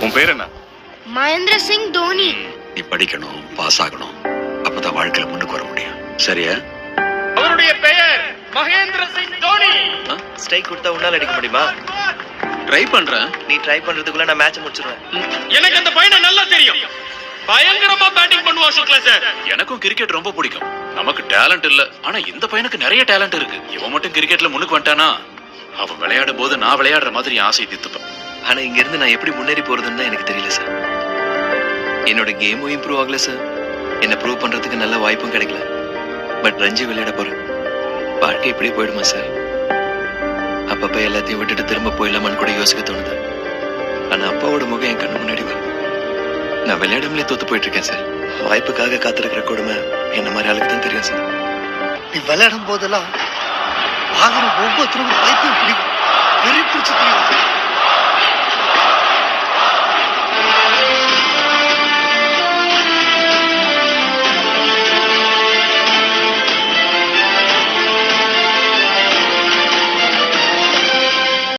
உன் பேர் என்ன? மகேந்திர சிங் தோனி. நீ படிக்கணும், பாஸ் ஆகணும், அப்பதான் வாழ்க்கையில முன்னுக்கு வர முடியும். சரியா? அவருடைய பெயர் மகேந்திர சிங் தோனி. ஸ்ட்ரைக் கொடுத்தா உன்னால அடிக்க முடியுமா? ட்ரை பண்றேன். நீ ட்ரை பண்றதுக்குள்ள நான் மேட்ச் முடிச்சிருவேன். எனக்கு அந்த பையனை நல்லா தெரியும். பயங்கரமா பேட்டிங் பண்ணுவான் சுக்லா சார். எனக்கும் கிரிக்கெட் ரொம்ப பிடிக்கும். நமக்கு டேலண்ட் இல்ல, ஆனா இந்த பையனுக்கு நிறைய டேலண்ட் இருக்கு. இவன் மட்டும் கிரிக்கெட்ல முன்னுக்கு வந்துட்டானா அவன் விளையாடும் போது நான் விளையாடுற மாதிரி ஆசை தீர்த்துப்பேன். ஆனா இங்க இருந்து நான் எப்படி முன்னேறி போறதுன்னு எனக்கு தெரியல சார். என்னோட கேமும் இம்ப்ரூவ் ஆகல சார். என்ன ப்ரூவ் பண்றதுக்கு நல்ல வாய்ப்பும் கிடைக்கல. பட் ரஞ்சி விளையாட போறேன். வாழ்க்கை இப்படி போயிடுமா சார்? அப்பப்ப எல்லாத்தையும் விட்டுட்டு திரும்ப போயிடலாமான்னு கூட யோசிக்க தோணுது. ஆனா அப்பாவோட முகம் என் கண்ணு முன்னாடி வரும். நான் விளையாடாமலே தோத்து போயிட்டு இருக்கேன் சார். வாய்ப்புக்காக காத்திருக்கிற கொடுமை என்ன மாதிரி ஆளுக்கு தான் தெரியும் சார். நீ விளையாடும் போதெல்லாம் ஆகிற ஒவ்வொருத்தரும் பைத்தியம் பிடிக்கும், வெறி பிடிச்சு தெரியும்.